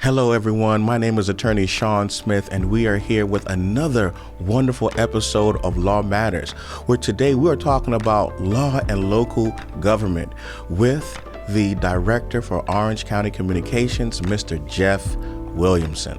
Hello, everyone. My name is Attorney Shawn Smith, and we are here with another wonderful episode of Law Matters, where today we are talking about law and local government with the Director for Orange County Communications, Mr. Jeff Williamson.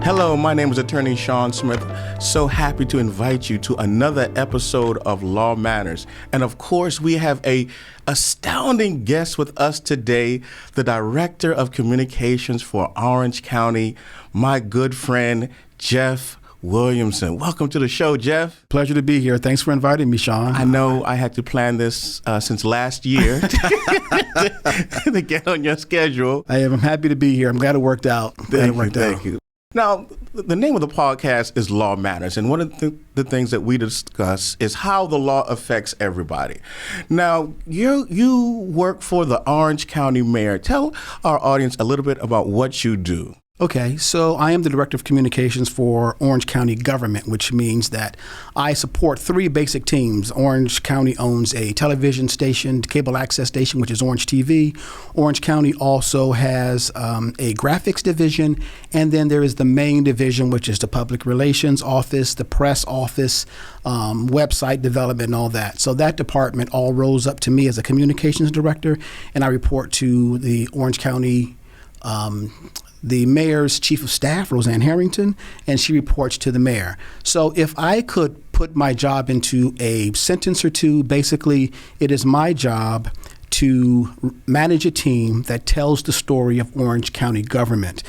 Hello, my name is Attorney Shawn Smith. So happy to invite you to another episode of Law Matters. And of course, we have a astounding guest with us today, the Director of Communications for Orange County, my good friend, Jeff Williamson. Welcome to the show, Jeff. Pleasure to be here. Thanks for inviting me, Shawn. I know I had to plan this since last year to get on your schedule. I'm happy to be here. I'm glad it worked out. Thank you. Now, the name of the podcast is Law Matters, and one of the things that we discuss is how the law affects everybody. Now, you work for the Orange County Mayor. Tell our audience a little bit about what you do. Okay, so I am the Director of Communications for Orange County government, which means that I support three basic teams. Orange County owns a television station, cable access station, which is Orange TV. Orange County also has a graphics division, and then there is the main division, which is the public relations office, the press office, website development, and all that. So that department all rolls up to me as a communications director, and I report to the Orange County the mayor's chief of staff, Roseanne Harrington, and she reports to the mayor. So if I could put my job into a sentence or two, basically it is my job to manage a team that tells the story of Orange County government.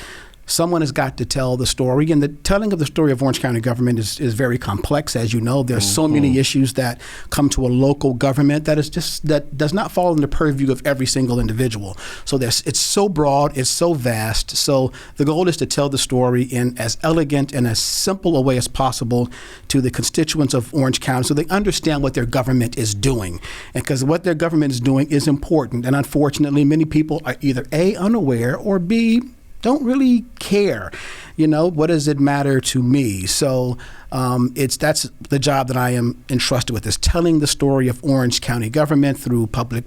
Someone has got to tell the story, and the telling of the story of Orange County government is very complex, as you know. There's so many issues that come to a local government that does not fall in the purview of every single individual. So it's so broad, it's so vast. So the goal is to tell the story in as elegant and as simple a way as possible to the constituents of Orange County, so they understand what their government is doing. And because what their government is doing is important, and unfortunately, many people are either A, unaware, or B, don't really care. You know, what does it matter to me? So that's the job that I am entrusted with, is telling the story of Orange County government through public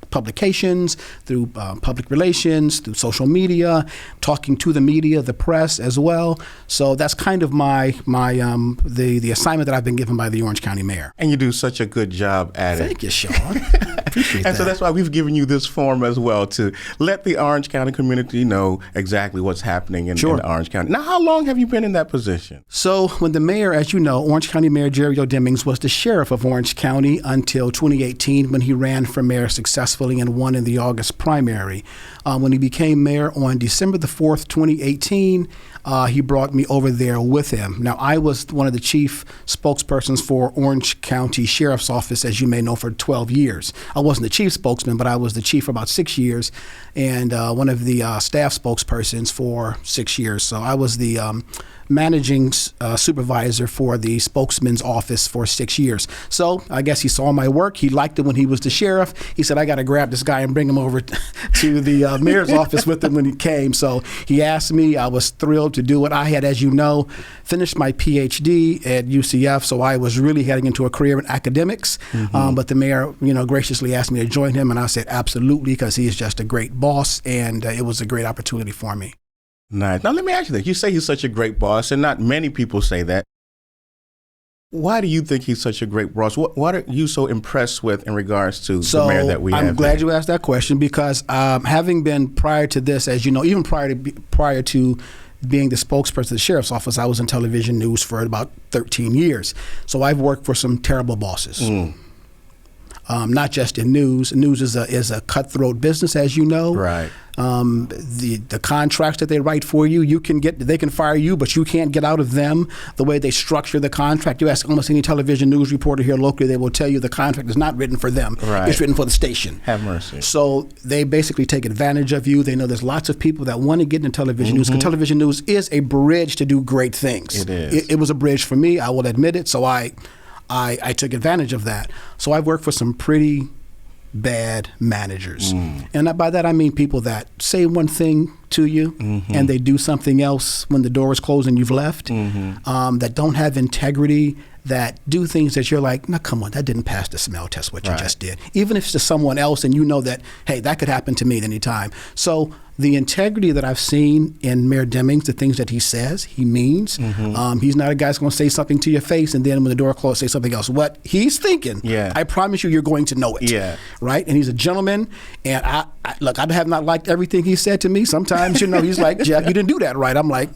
publications, through public relations, through social media, talking to the media, the press as well. So that's kind of the assignment that I've been given by the Orange County mayor. And you do such a good job at it. Thank you, Shawn. Appreciate and that. so that's why we've given you this forum as well, to let the Orange County community know exactly what's happening in Orange County. Now, how long have you been in that position? So when the mayor, as you know, Orange County Mayor Jerry O'Demmings was the sheriff of Orange County until 2018, when he ran for mayor successfully and won in the August primary. When he became mayor on December the 4th, 2018, he brought me over there with him. Now, I was one of the chief spokespersons for Orange County Sheriff's Office, as you may know, for 12 years. I wasn't the chief spokesman, but I was the chief for about 6 years, and one of the staff spokespersons for 6 years. So I was the managing supervisor for the spokesman's office for 6 years. So I guess he saw my work. He liked it when he was the sheriff. He said, I got to grab this guy and bring him over to the mayor's office with him when he came. So he asked me. I was thrilled to do it. I had, as you know, finished my PhD at UCF, so I was really heading into a career in academics. But the mayor, graciously asked me to join him, and I said absolutely, because he is just a great boss, and it was a great opportunity for me. Nice. Now, let me ask you this. You say he's such a great boss, and not many people say that. Why do you think he's such a great boss? What are you so impressed with in regards to the mayor that we have? I'm glad you asked that question, because having been prior to this, as you know, even prior to being the spokesperson of the sheriff's office, I was in television news for about 13 years. So I've worked for some terrible bosses. Not just in news. News is a cutthroat business, as you know. Right. The contracts that they write for you, they can fire you, but you can't get out of them. The way they structure the contract, you ask almost any television news reporter here locally, they will tell you the contract is not written for them. Right. It's written for the station. Have mercy. So they basically take advantage of you. They know there's lots of people that want to get into television news, because television news is a bridge to do great things. It is. It was a bridge for me, I will admit it. So I took advantage of that. So I've worked for some pretty bad managers. And by that I mean people that say one thing to you and they do something else when the door is closed and you've left, that don't have integrity, that do things that you're like, no, come on, that didn't pass the smell test, what you just did. Even if it's to someone else and you know that, hey, that could happen to me at any time. So the integrity that I've seen in Mayor Demings, the things that he says, he means. He's not a guy who's going to say something to your face and then when the door closed, say something else. What he's thinking, I promise you're going to know it. Right? And he's a gentleman. And I have not liked everything he said to me. Sometimes, he's like, Jeff, you didn't do that right. I'm like,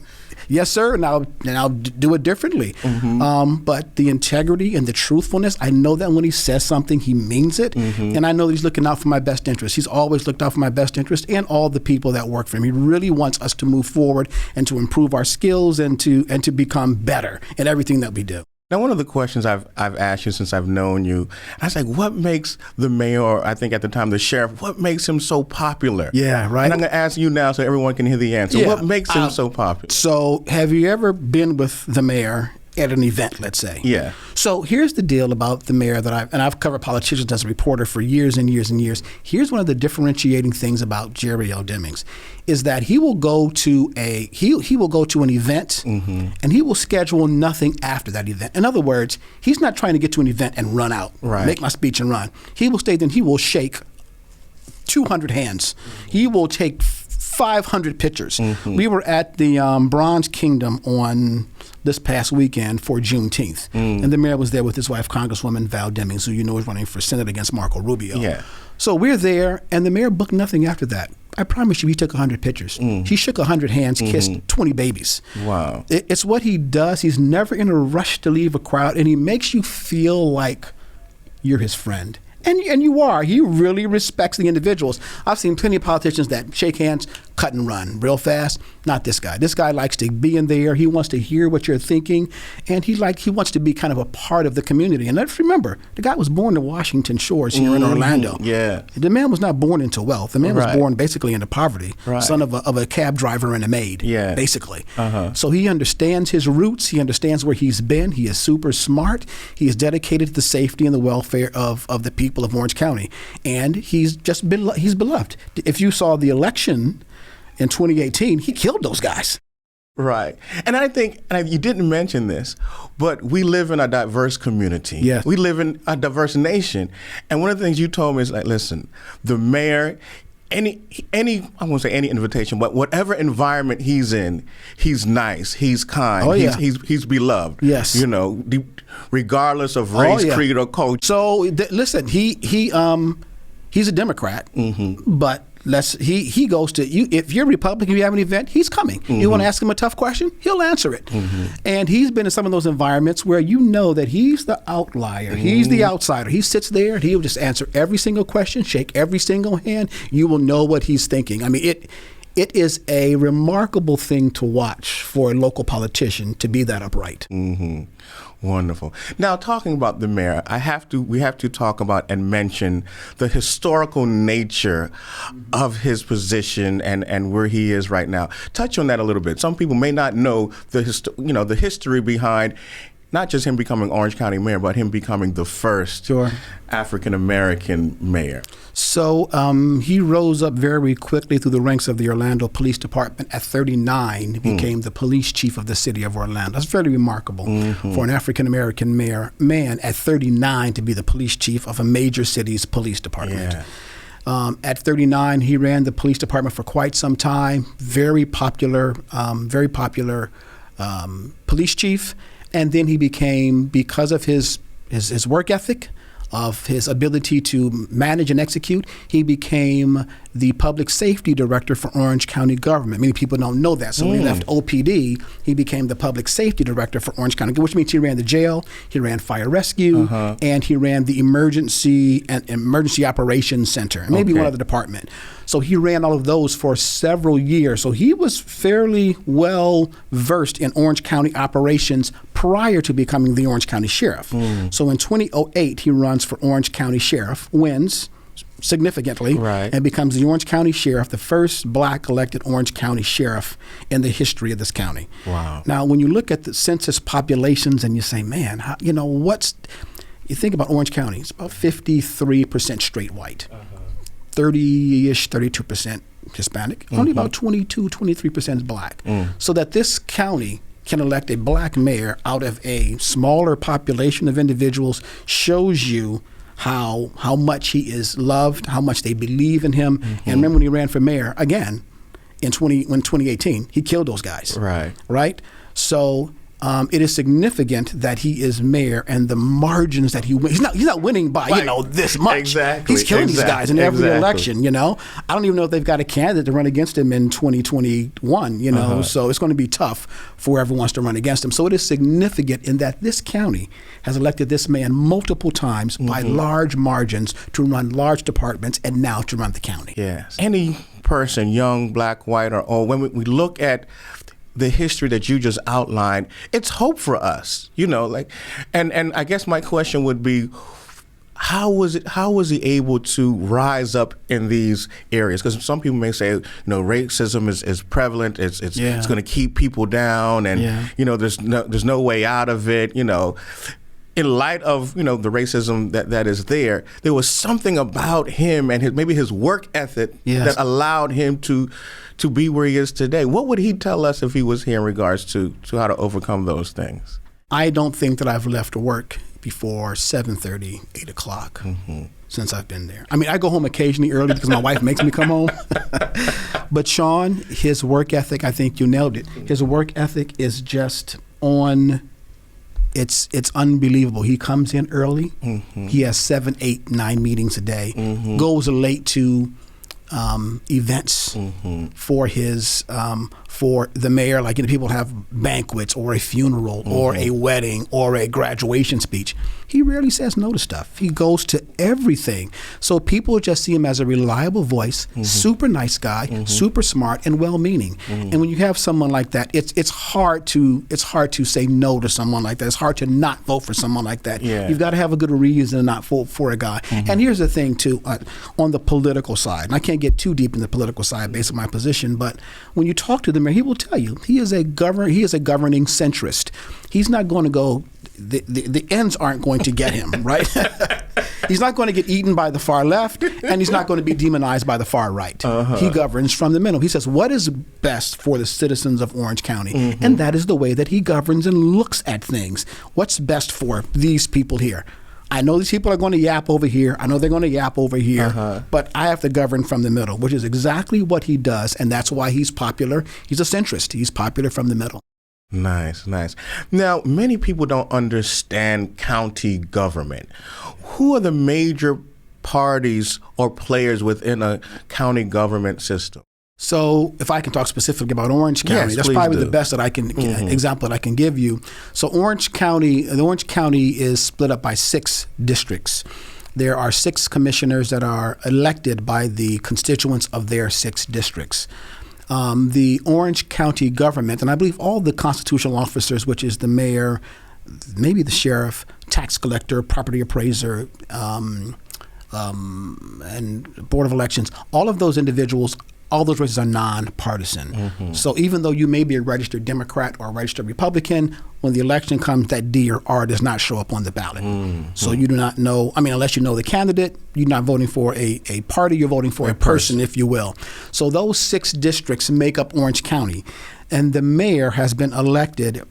yes, sir, and I'll do it differently. But the integrity and the truthfulness, I know that when he says something, he means it, and I know that he's looking out for my best interest. He's always looked out for my best interest and all the people that work for him. He really wants us to move forward and to improve our skills and to become better in everything that we do. Now, one of the questions I've asked you since I've known you, I was like, what makes the mayor, or I think at the time the sheriff, what makes him so popular? Yeah, right. And I'm going to ask you now so everyone can hear the answer. What makes him so popular? So have you ever been with the mayor at an event, let's say? Yeah. So here's the deal about the mayor that I've covered politicians as a reporter for years and years and years. Here's one of the differentiating things about Jerry L. Demings is that he will go to he will go to an event and he will schedule nothing after that event. In other words, he's not trying to get to an event and run out, make my speech and run. He will stay there and he will shake 200 hands. He will take 500 pictures. We were at the Bronze Kingdom on this past weekend for Juneteenth. And the mayor was there with his wife, Congresswoman Val Demings, who is running for Senate against Marco Rubio. So we're there, and the mayor booked nothing after that. I promise you, he took 100 pictures. He shook 100 hands, kissed 20 babies. Wow. It's what he does. He's never in a rush to leave a crowd, and he makes you feel like you're his friend. And you are. He really respects the individuals. I've seen plenty of politicians that shake hands, cut and run real fast. Not this guy. This guy likes to be in there. He wants to hear what you're thinking, and he wants to be kind of a part of the community. And let's remember, the guy was born in Washington Shores here in Orlando. The man was not born into wealth. The man was born basically into poverty, son of a cab driver and a maid, basically. So he understands his roots. He understands where he's been. He is super smart. He is dedicated to the safety and the welfare of the people of Orange County, and he's beloved. If you saw the election in 2018, he killed those guys. Right. And I think, you didn't mention this, but we live in a diverse community. Yes. We live in a diverse nation. And one of the things you told me is like, listen, the mayor, I won't say any invitation, but whatever environment he's in, he's nice, he's kind, he's beloved. Yes. Regardless of race, creed, or culture. So listen, he's a Democrat, but he goes to you. If you're Republican, you have an event, he's coming. You want to ask him a tough question, he'll answer it. And he's been in some of those environments where you know that he's the outlier, he's the outsider. He sits there and he'll just answer every single question, shake every single hand. You will know what he's thinking. I mean, it is a remarkable thing to watch for a local politician to be that upright. Wonderful. Now, talking about the mayor, we have to talk about and mention the historical nature of his position and where he is right now. Touch on that a little bit. Some people may not know the history behind not just him becoming Orange County mayor, but him becoming the first African-American mayor. So he rose up very quickly through the ranks of the Orlando Police Department. At 39, he became the police chief of the city of Orlando. That's very remarkable for an African-American man at 39 to be the police chief of a major city's police department. At 39, he ran the police department for quite some time. Very popular police chief. And then he became, because of his work ethic, of his ability to manage and execute, he became the public safety director for Orange County government. Many people don't know that. So when he left OPD, he became the public safety director for Orange County, which means he ran the jail, he ran fire rescue, and he ran the emergency operations center, and maybe one other department. So he ran all of those for several years. So he was fairly well versed in Orange County operations prior to becoming the Orange County sheriff. So in 2008, he runs for Orange County sheriff, wins significantly, and becomes the Orange County sheriff, the first black elected Orange County sheriff in the history of this county. Wow. Now, when you look at the census populations and you say, man, you think about Orange County, it's about 53% straight white. 30-ish, 32% Hispanic, only about 22, 23% is black. So that this county can elect a black mayor out of a smaller population of individuals shows you how much he is loved, how much they believe in him. And remember when he ran for mayor again in 2018, he killed those guys. Right. So it is significant that he is mayor, and the margins that he wins. He's not winning by this much. Exactly. He's killing these guys in every election. I don't even know if they've got a candidate to run against him in 2021. So it's going to be tough for whoever wants to run against him. So it is significant in that this county has elected this man multiple times by large margins to run large departments and now to run the county. Yes. Any person, young, black, white, or old, when we look at the history that you just outlined, it's hope for us, and I guess my question would be, how was he able to rise up in these areas? Because some people may say, racism is prevalent, it's going to keep people down, and there's no way out of it, In light of the racism that is there was something about him and maybe his work ethic that allowed him to be where he is today. What would he tell us if he was here in regards to how to overcome those things? I don't think that I've left work before 7:30, 8 o'clock since I've been there. I mean, I go home occasionally early because my wife makes me come home. But Shawn, his work ethic, I think you nailed it. His work ethic is just on. It's unbelievable. He comes in early. He has 7, 8, 9 meetings a day. Goes late to events for his for the mayor. Like people have banquets or a funeral or a wedding or a graduation speech. He rarely says no to stuff. He goes to everything. So people just see him as a reliable voice, super nice guy, super smart and well-meaning. And when you have someone like that, it's hard to say no to someone like that. It's hard to not vote for someone like that. You've got to have a good reason to not vote for a guy. And here's the thing too, on the political side, and I can't get too deep in the political side based on my position, but when you talk to the mayor, he will tell you he is a governing centrist. He's not going to go. The ends aren't going to get him, right? He's not going to get eaten by the far left, and he's not going to be demonized by the far right. He governs from the middle. He says what is best for the citizens of Orange County, and that is the way that he governs and looks at things. What's best for these people here? I know these people are going to yap over here. I know they're going to yap over here, but I have to govern from the middle, which is exactly what he does, and that's why he's popular. He's a centrist. He's popular from the middle. Nice. Now, many people don't understand county government. Who are the major parties or players within a county government system? So if I can talk specifically about Orange County, that's probably the best that I can example that I can give you. So the Orange County is split up by 6 districts. There are 6 commissioners that are elected by the constituents of their 6 districts. The Orange County government, and I believe all the constitutional officers, which is the mayor, maybe the sheriff, tax collector, property appraiser, and Board of Elections, all of those individuals, all those races are nonpartisan. So even though you may be a registered Democrat or a registered Republican, when the election comes, that D or R does not show up on the ballot. So you do not know, unless you know the candidate, you're not voting for a party, you're voting for a person, if you will. So those 6 districts make up Orange County. And the mayor has been elected.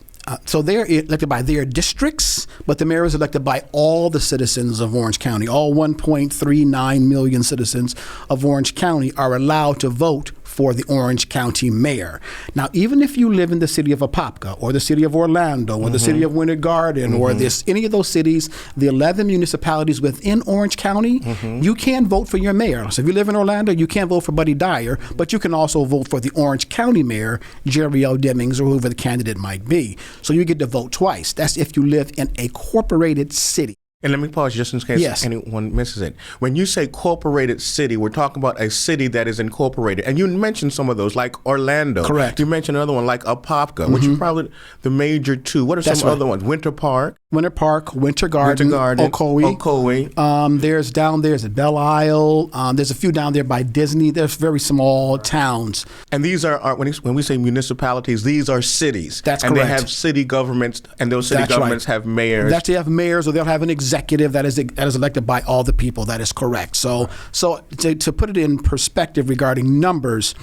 So they're elected by their districts, but the mayor is elected by all the citizens of Orange County. All 1.39 million citizens of Orange County are allowed to vote for the Orange County mayor. Now, even if you live in the city of Apopka or the city of Orlando or the city of Winter Garden or any of those cities, the 11 municipalities within Orange County, you can vote for your mayor. So if you live in Orlando, you can't vote for Buddy Dyer, but you can also vote for the Orange County mayor, Jerry L. Demings, or whoever the candidate might be. So you get to vote twice. That's if you live in a corporated city. And let me pause just in case anyone misses it. When you say corporated city, we're talking about a city that is incorporated. And you mentioned some of those, like Orlando. Correct. You mentioned another one, like Apopka, which are probably the major 2. What are some other ones? Winter Park, Winter Garden, Ocoee. There's down there at Belle Isle. There's a few down there by Disney. There's very small towns. And these are when we say municipalities, these are cities. That's correct. And they have city governments, and those city governments have mayors. They have mayors, or they'll have an executive that is elected by all the people. That is correct. So to put it in perspective regarding numbers,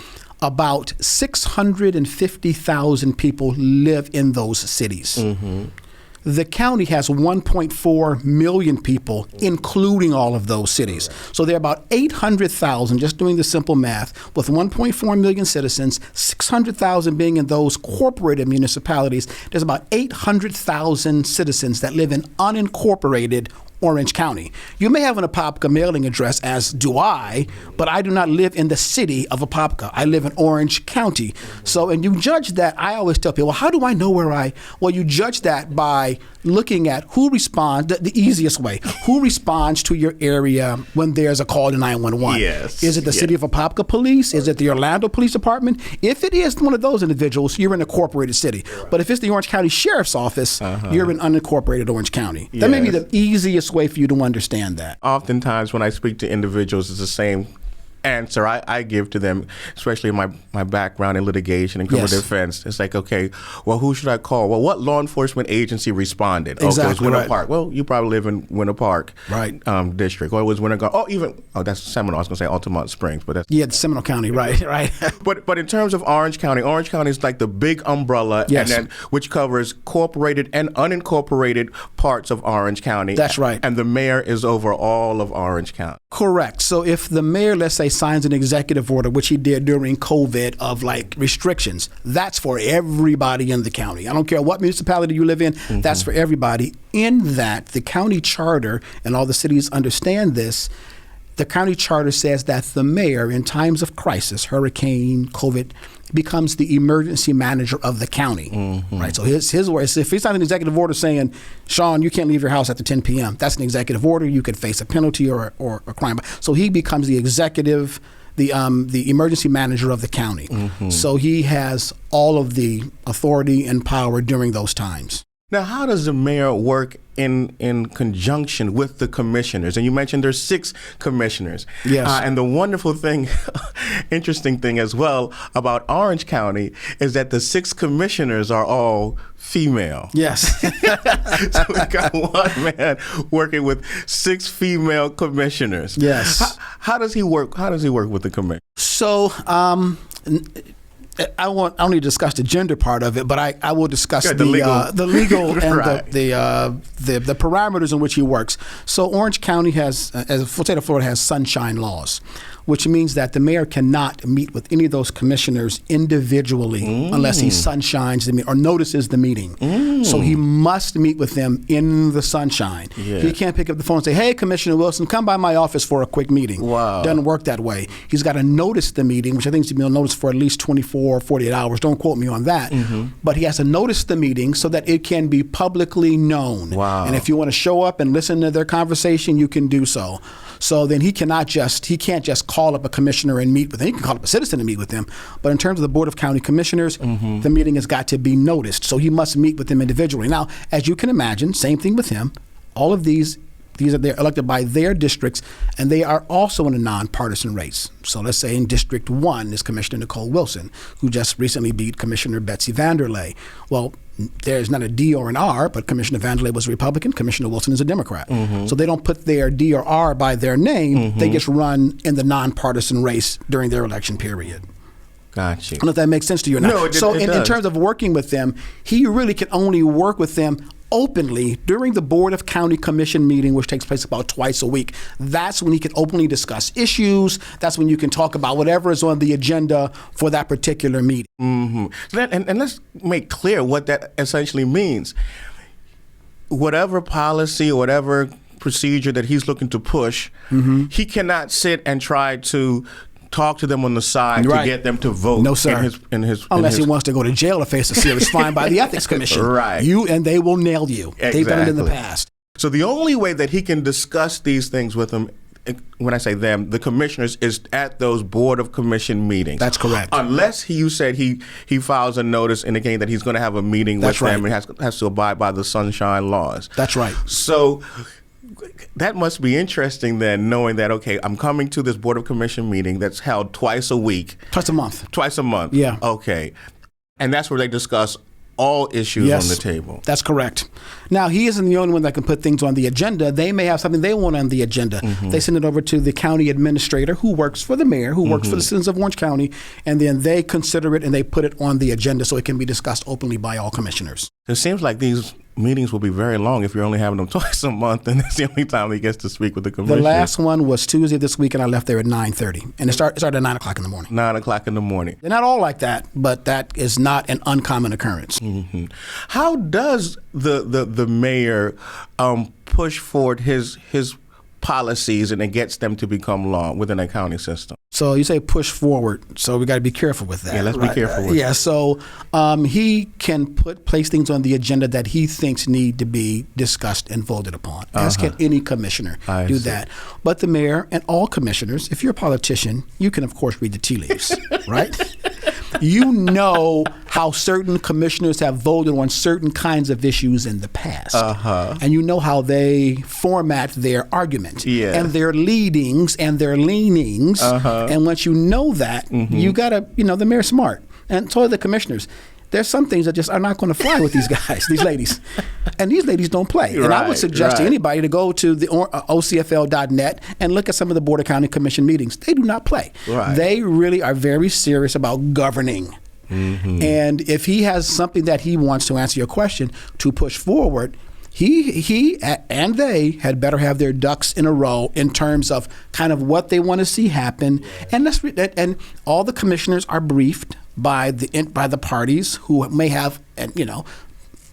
about 650,000 people live in those cities. The county has 1.4 million people, including all of those cities. So there are about 800,000, just doing the simple math, with 1.4 million citizens, 600,000 being in those corporated municipalities. There's about 800,000 citizens that live in unincorporated Orange County. You may have an Apopka mailing address, as do I, but I do not live in the city of Apopka. I live in Orange County. So, and you judge that. I always tell people, well, how do I know well, you judge that by looking at who responds, the easiest way, who responds to your area when there's a call to 911. Yes. Is it the city of Apopka Police? Is it the Orlando Police Department? If it is one of those individuals, you're in a corporated city. But if it's the Orange County Sheriff's Office, you're in unincorporated Orange County. That may be the easiest way for you to understand that. Oftentimes when I speak to individuals, it's the same answer I give to them, especially in my background in litigation and criminal defense. It's like, okay, well, who should I call? Well, what law enforcement agency responded? Exactly, okay, it was Winter Park. Well, you probably live in Winter Park district. Or it was Winter Garden. That's Seminole. I was going to say Altamont Springs, but that's... Yeah, it's Seminole County, right. But in terms of Orange County is like the big umbrella, and then which covers corporated and unincorporated parts of Orange County. That's right. And the mayor is over all of Orange County. Correct. So if the mayor, let's say, signs an executive order, which he did during COVID, of like restrictions, that's for everybody in the county. I don't care what municipality you live in, that's for everybody. In that, the county charter, and all the cities understand this, the county charter says that the mayor, in times of crisis, hurricane, COVID, becomes the emergency manager of the county, right? So his word is, if he signs an executive order saying, Shawn, you can't leave your house after 10 p.m., that's an executive order. You could face a penalty or a crime. So he becomes the executive, the emergency manager of the county. So he has all of the authority and power during those times. Now, how does the mayor work in conjunction with the commissioners? And you mentioned there's 6 commissioners. Yes. And the wonderful thing, interesting thing as well about Orange County is that the 6 commissioners are all female. Yes. So we got one man working with 6 female commissioners. Yes. How does he work? How does he work with the commission? So, I won't only discuss the gender part of it, but I will discuss the legal and the parameters in which he works. So Orange County has, as the state of Florida, has sunshine laws, which means that the mayor cannot meet with any of those commissioners individually unless he sunshines the meeting or notices the meeting. So he must meet with them in the sunshine. Yeah. He can't pick up the phone and say, hey, Commissioner Wilson, come by my office for a quick meeting. Wow. Doesn't work that way. He's got to notice the meeting, which I think is to be noticed for at least 24 or 48 hours. Don't quote me on that. But he has to notice the meeting so that it can be publicly known. Wow. And if you want to show up and listen to their conversation, you can do so. So then he can't just call up a commissioner and meet with him. He can call up a citizen and meet with them. But in terms of the Board of County Commissioners, the meeting has got to be noticed. So he must meet with them individually. Now, as you can imagine, same thing with him. All of they're elected by their districts, and they are also in a nonpartisan race. So let's say in District 1 is Commissioner Nicole Wilson, who just recently beat Commissioner Betsy Vanderlei. Well, there's not a D or an R, but Commissioner Vanderlei was a Republican, Commissioner Wilson is a Democrat. So they don't put their D or R by their name, they just run in the nonpartisan race during their election period. Gotcha. I don't know if that makes sense to you or not. No, so in terms of working with them, he really can only work with them openly during the Board of County Commission meeting, which takes place about twice a week. That's when he can openly discuss issues. That's when you can talk about whatever is on the agenda for that particular meeting. And let's make clear what that essentially means. Whatever policy or whatever procedure that he's looking to push, he cannot sit and try to talk to them on the side to get them to vote. No, sir. Unless he wants to go to jail or face a serious fine by the Ethics Commission. Right. And they will nail you. Exactly. They've done it in the past. So the only way that he can discuss these things with them, when I say them, the commissioners, is at those Board of Commission meetings. That's correct. Unless you said he files a notice indicating that he's going to have a meeting with them and has to abide by the sunshine laws. That's right. So that must be interesting then, knowing that, okay, I'm coming to this Board of Commission meeting that's held twice a week. Twice a month. Twice a month. Yeah. Okay. And that's where they discuss all issues Yes, on the table. That's correct. Now, he isn't the only one that can put things on the agenda. They may have something they want on the agenda. They send it over to the county administrator, who works for the mayor, who works for the citizens of Orange County, and then they consider it and they put it on the agenda so it can be discussed openly by all commissioners. It seems like these meetings will be very long if you're only having them twice a month, and that's the only time he gets to speak with the commissioner. The last one was Tuesday this week, and I left there at 9:30, and it started at 9 o'clock in the morning. 9 o'clock in the morning. They're not all like that, but that is not an uncommon occurrence. How does the mayor push forward his policies and it gets them to become law within a county system? So you say push forward, so we got to be careful with that. Yeah, let's be careful with that. So he can place things on the agenda that he thinks need to be discussed and voted upon, as can any commissioner do that. But the mayor and all commissioners, if you're a politician, you can, of course, read the tea leaves, right? You know how certain commissioners have voted on certain kinds of issues in the past. And you know how they format their argument and their leadings and their leanings. And once you know that, you got to, the mayor's smart. And so are the commissioners. There's some things that just are not going to fly with these guys, these ladies. And these ladies don't play. And I would suggest to anybody to go to the OCFL.net and look at some of the Board of County Commission meetings. They do not play. They really are very serious about governing. And if he has something that he wants to answer your question to push forward, he and they had better have their ducks in a row in terms of kind of what they want to see happen. And all the commissioners are briefed by the parties who may have,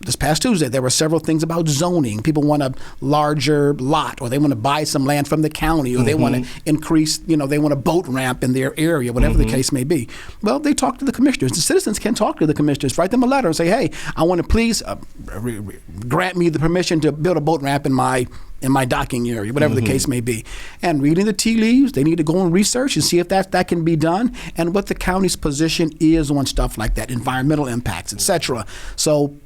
this past Tuesday, there were several things about zoning. People want a larger lot, or they want to buy some land from the county, or they want to increase, they want a boat ramp in their area, whatever the case may be. Well, they talk to the commissioners. The citizens can talk to the commissioners, write them a letter and say, hey, I want to please grant me the permission to build a boat ramp in my docking area, whatever the case may be. And reading the tea leaves, they need to go and research and see if that can be done and what the county's position is on stuff like that, environmental impacts, et cetera. So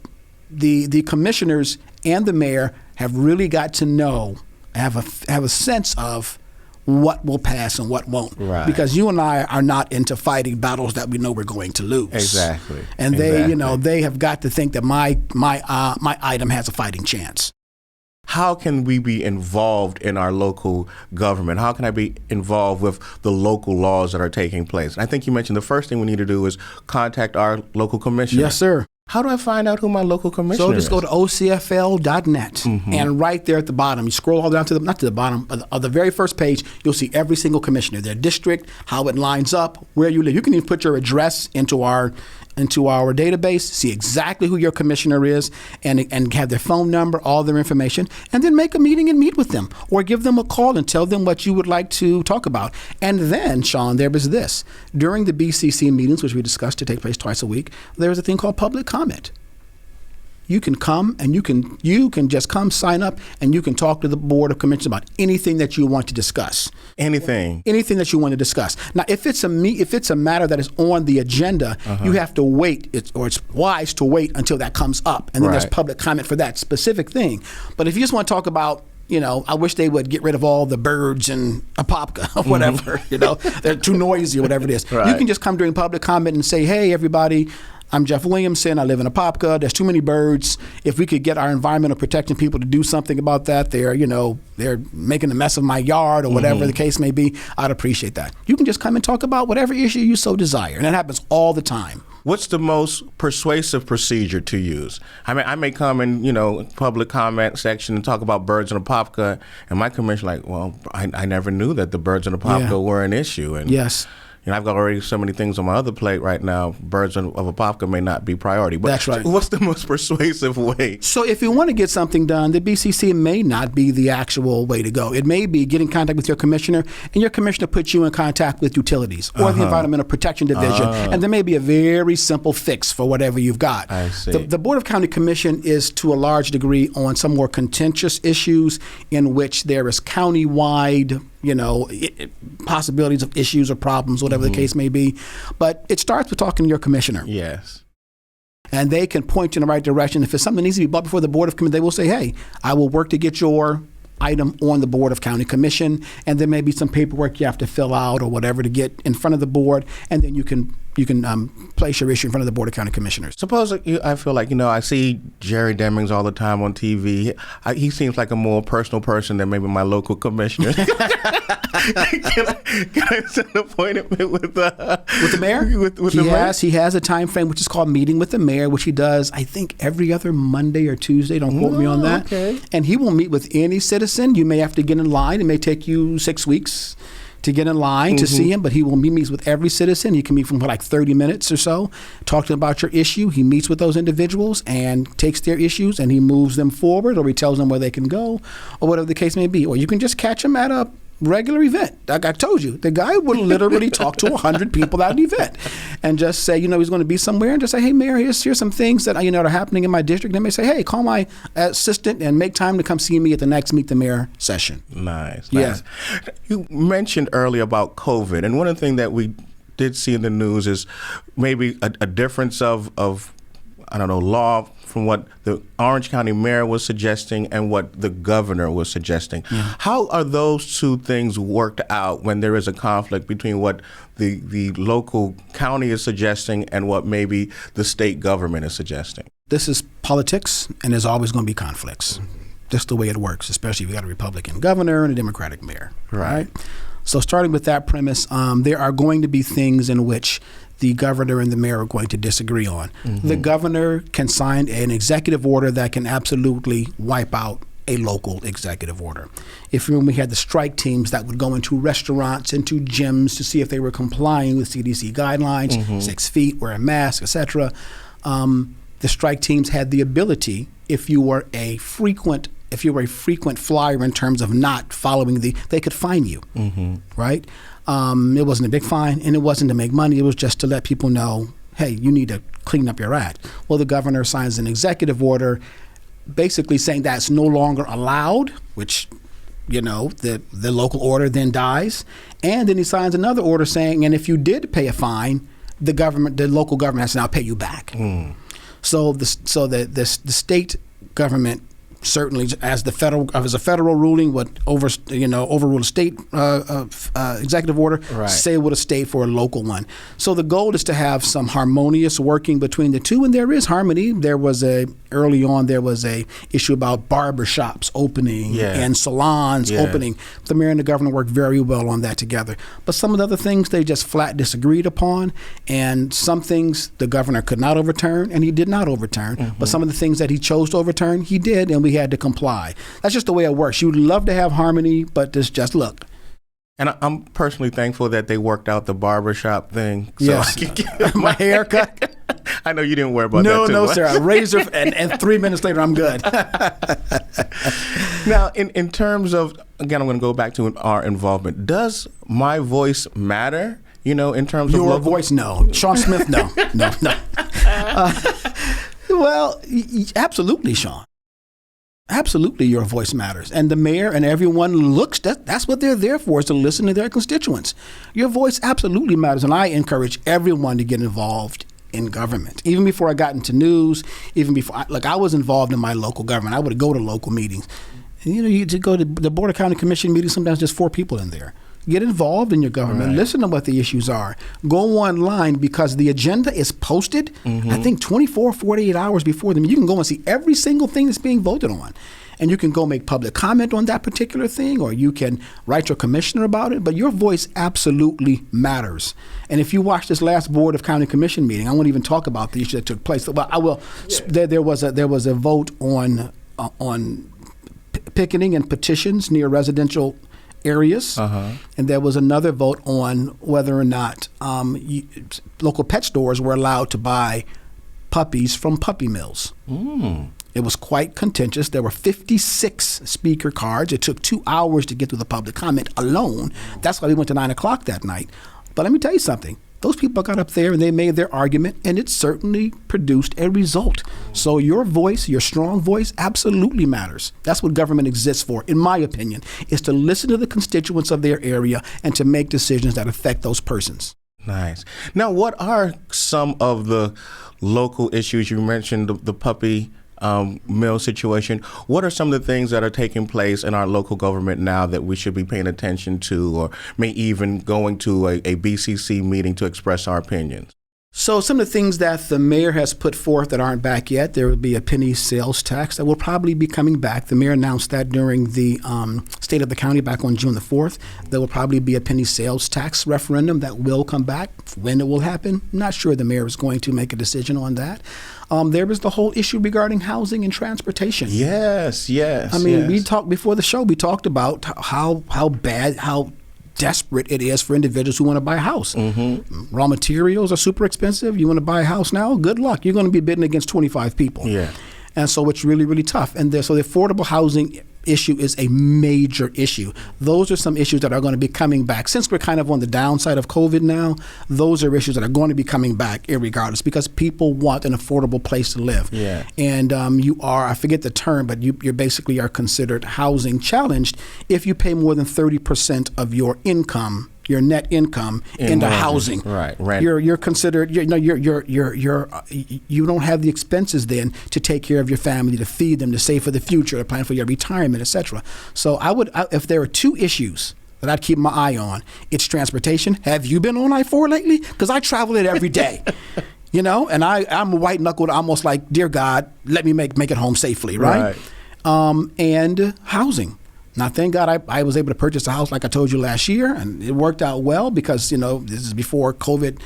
the commissioners and the mayor have really got to know, have a sense of what will pass and what won't. Because you and I are not into fighting battles that we know we're going to lose. Exactly. And they have got to think that my item has a fighting chance. How can we be involved in our local government? How can I be involved with the local laws that are taking place? And I think you mentioned the first thing we need to do is contact our local commissioner. Yes, sir. How do I find out who my local commissioner is? So just go to OCFL.net, and right there at the bottom, you scroll all down to not to the bottom, of the very first page, you'll see every single commissioner, their district, how it lines up, where you live. You can even put your address into our database, see exactly who your commissioner is, and have their phone number, all their information, and then make a meeting and meet with them, or give them a call and tell them what you would like to talk about. And then, Sean, there was this. During the BCC meetings, which we discussed to take place twice a week, there was a thing called public comment. You can come and you can just come sign up and you can talk to the Board of Commissioners about anything that you want to discuss. Anything that you want to discuss. Now, if it's a matter that is on the agenda, you have to wait, it's wise to wait until that comes up, and then there's public comment for that specific thing. But if you just want to talk about, I wish they would get rid of all the birds in Apopka or whatever, they're too noisy or whatever it is. You can just come during public comment and say, hey, everybody, I'm Jeff Williamson. I live in Apopka. There's too many birds. If we could get our environmental protection people to do something about that, they're making a mess of my yard or whatever the case may be, I'd appreciate that. You can just come and talk about whatever issue you so desire. And that happens all the time. What's the most persuasive procedure to use? I mean, I may come in, public comment section and talk about birds in Apopka, and my commissioner well, I never knew that the birds in Apopka were an issue. And yes. I've got already so many things on my other plate right now. Birds of Apopka may not be priority. But that's right. What's the most persuasive way? So if you want to get something done, the BCC may not be the actual way to go. It may be get in contact with your commissioner, and your commissioner puts you in contact with utilities or the Environmental Protection Division, and there may be a very simple fix for whatever you've got. I see. The Board of County Commission is to a large degree on some more contentious issues in which there is county-wide possibilities of issues or problems, whatever the case may be. But it starts with talking to your commissioner. Yes. And they can point you in the right direction. If it's something that needs to be brought before the Board of Commission, they will say, hey, I will work to get your item on the Board of County Commission, and there may be some paperwork you have to fill out or whatever to get in front of the board, and then you can place your issue in front of the Board of County Commissioners. Suppose I feel like, I see Jerry Demings all the time on TV. He seems like a more personal person than maybe my local commissioner. Can I set an appointment with the mayor? He has a time frame which is called Meeting with the Mayor, which he does, I think, every other Monday or Tuesday. Don't quote me on that. Okay. And he will meet with any citizen. You may have to get in line. It may take you 6 weeks to get in line to see him, but he will meet with every citizen. You can meet for like 30 minutes or so, talk to them about your issue. He meets with those individuals and takes their issues and he moves them forward, or he tells them where they can go, or whatever the case may be. Or you can just catch him at a regular event. Like I told you, the guy would literally talk to 100 people at an event and just say, he's going to be somewhere, and just say, hey, Mayor, here's some things that are happening in my district. They may say, hey, call my assistant and make time to come see me at the next Meet the Mayor session. Nice. Yeah. You mentioned earlier about COVID, and one of the things that we did see in the news is maybe a difference of law from what the Orange County mayor was suggesting and what the governor was suggesting. Yeah. How are those two things worked out when there is a conflict between what the local county is suggesting and what maybe the state government is suggesting? This is politics, and there's always going to be conflicts. That's the way it works, especially if you got a Republican governor and a Democratic mayor. Right? So starting with that premise, there are going to be things in which the governor and the mayor are going to disagree on. The governor can sign an executive order that can absolutely wipe out a local executive order. If when we had the strike teams that would go into restaurants, into gyms to see if they were complying with CDC guidelines, 6 feet, wear a mask, etc., the strike teams had the ability, if you were a frequent flyer in terms of not following they could fine you, right? It wasn't a big fine, and it wasn't to make money. It was just to let people know, hey, you need to clean up your act. Well, the governor signs an executive order basically saying that's no longer allowed, which, the local order then dies. And then he signs another order saying, and if you did pay a fine, the local government has to now pay you back. So the state government, certainly as a federal ruling would overrule a state executive order, say it would have stayed for a local one. So the goal is to have some harmonious working between the two, and there is harmony. Early on there was a issue about barbershops opening and salons opening. The mayor and the governor worked very well on that together. But some of the other things they just flat disagreed upon, and some things the governor could not overturn, and he did not overturn. But some of the things that he chose to overturn, he did, and we had to comply. That's just the way it works. You'd love to have harmony, but this just look. And I'm personally thankful that they worked out the barbershop thing. So yes. I can get my haircut. I know you didn't worry about that too No, much. sir. A razor, and 3 minutes later, I'm good. Now, in terms of, again, I'm going to go back to our involvement. Does my voice matter? In terms of your voice, no. Shawn Smith, no. Well, absolutely, Shawn. Absolutely, your voice matters. And the mayor and everyone that's what they're there for, is to listen to their constituents. Your voice absolutely matters. And I encourage everyone to get involved in government. Even before I got into news, even before, I was involved in my local government. I would go to local meetings. And, you to go to the Board of County Commission meetings, sometimes just 4 people in there. Get involved in your government. Right. Listen to what the issues are. Go online, because the agenda is posted, I think 24, 48 hours before them. You can go and see every single thing that's being voted on. And you can go make public comment on that particular thing, or you can write your commissioner about it. But your voice absolutely matters. And if you watch this last Board of County Commission meeting, I won't even talk about the issue that took place. But I will. Yeah. There was a vote on picketing and petitions near residential areas, and there was another vote on whether or not local pet stores were allowed to buy puppies from puppy mills. It was quite contentious. There were 56 speaker cards. It took 2 hours to get through the public comment alone. That's why we went to 9 o'clock that night. But let me tell you something. Those people got up there and they made their argument, and it certainly produced a result. So your voice, your strong voice, absolutely matters. That's what government exists for, in my opinion, is to listen to the constituents of their area and to make decisions that affect those persons. Nice. Now, what are some of the local issues? You mentioned the puppy mill situation. What are some of the things that are taking place in our local government now that we should be paying attention to, or may even going to a BCC meeting to express our opinions? So some of the things that the mayor has put forth that aren't back yet, there will be a penny sales tax that will probably be coming back. The mayor announced that during the State of the County back on June the 4th. There will probably be a penny sales tax referendum that will come back. When it will happen, not sure. The mayor is going to make a decision on that. There was the whole issue regarding housing and transportation. Yes. I mean, we talked before the show, we talked about how desperate it is for individuals who want to buy a house. Mm-hmm. Raw materials are super expensive. You want to buy a house now? Good luck. You're going to be bidding against 25 people. Yeah. And so it's really, really tough. And so the affordable housing issue is a major issue. Those are some issues that are going to be coming back. Since we're kind of on the downside of COVID now, those are issues that are going to be coming back irregardless, because people want an affordable place to live. Yeah. And you are, I forget the term, but you basically are considered housing challenged if you pay more than 30% of your income, your net income, into housing. Right. Rent. You're considered. You don't have the expenses then to take care of your family, to feed them, to save for the future, to plan for your retirement, etc. So if there are two issues that I'd keep my eye on, it's transportation. Have you been on I-4 lately? Because I travel it every day. And I'm a white knuckled, almost like, dear God, let me make it home safely, right? And housing. Now, thank God I was able to purchase a house like I told you last year, and it worked out well because, this is before COVID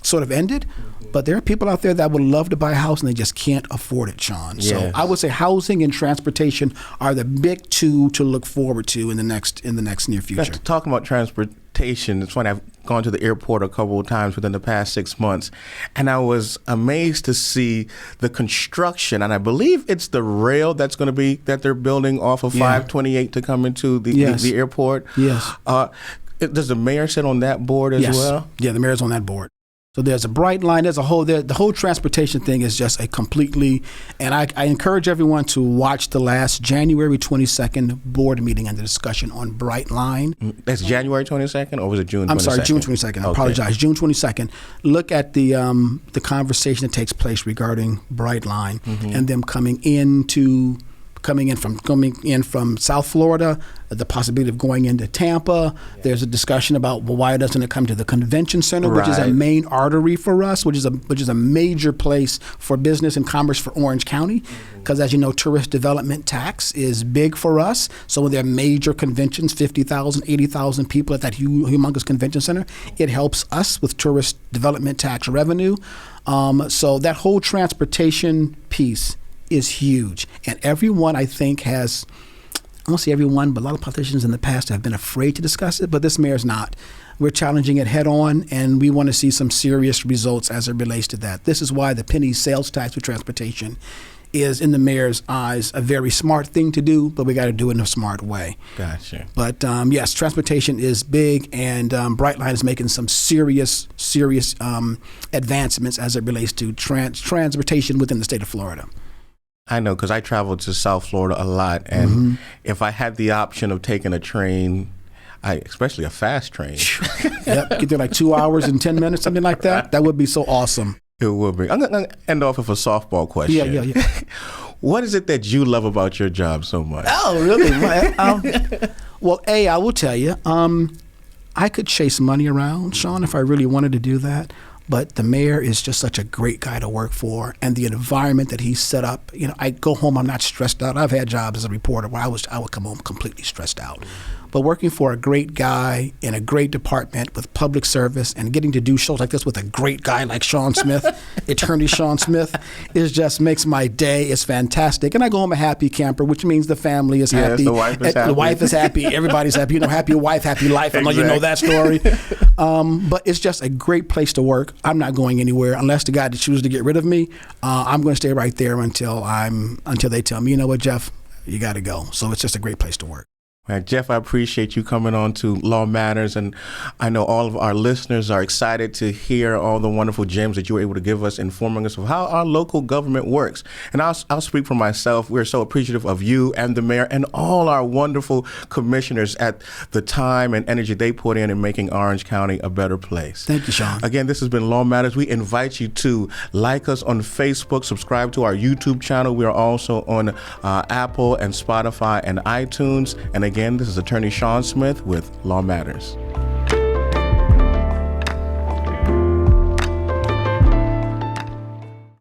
sort of ended. But there are people out there that would love to buy a house and they just can't afford it, Shawn. Yes. So I would say housing and transportation are the big two to look forward to in the next near future. Talking about transportation, it's funny, I've gone to the airport a couple of times within the past 6 months, and I was amazed to see the construction, and I believe it's the rail that they're building off of 528 to come into the airport. Yes. Does the mayor sit on that board as well? Yeah, the mayor's on that board. So there's a Brightline, the whole transportation thing is just a completely, and I encourage everyone to watch the last January 22nd board meeting and the discussion on Brightline. That's January 22nd, or was it June 22nd? I'm sorry, June 22nd. I apologize. June 22nd. Look at the conversation that takes place regarding Brightline and them coming in from South Florida, the possibility of going into Tampa. There's a discussion about, well, why doesn't it come to the convention center, which is a main artery for us, which is a major place for business and commerce for Orange County, because as you know, tourist development tax is big for us. So when there are major conventions, 50,000, 80,000 people at that humongous convention center, it helps us with tourist development tax revenue. So that whole transportation piece is huge. And everyone, I think, I won't say everyone, but a lot of politicians in the past have been afraid to discuss it, but this mayor's not. We're challenging it head on, and we want to see some serious results as it relates to that. This is why the penny sales tax for transportation is, in the mayor's eyes, a very smart thing to do, but we got to do it in a smart way. Gotcha. But yes, transportation is big, and Brightline is making some serious advancements as it relates to transportation within the state of Florida. I know, because I travel to South Florida a lot, and if I had the option of taking a train, especially a fast train. Yep, get there like 2 hours and 10 minutes, something like that. That would be so awesome. It would be. I'm going to end off with a softball question. Yeah. What is it that you love about your job so much? Oh, really? Well, I will tell you, I could chase money around, Shawn, if I really wanted to do that. But the mayor is just such a great guy to work for, and the environment that he set up. I go home, I'm not stressed out. I've had jobs as a reporter where I would come home completely stressed out. But working for a great guy in a great department with public service and getting to do shows like this with a great guy like Shawn Smith, Attorney Shawn Smith, just makes my day. It's fantastic. And I go home a happy camper, which means the family is happy. The wife is happy. The wife is happy. Everybody's happy. Happy wife, happy life. I know you know that story. But it's just a great place to work. I'm not going anywhere unless the guy that chooses to get rid of me. I'm going to stay right there until they tell me, you know what, Jeff, you got to go. So it's just a great place to work. Jeff, I appreciate you coming on to Law Matters, and I know all of our listeners are excited to hear all the wonderful gems that you were able to give us, informing us of how our local government works. And I'll speak for myself. We're so appreciative of you and the mayor and all our wonderful commissioners at the time and energy they put in making Orange County a better place. Thank you, Shawn. Again, this has been Law Matters. We invite you to like us on Facebook, subscribe to our YouTube channel. We are also on Apple and Spotify and iTunes. And again, this is Attorney Shawn Smith with Law Matters.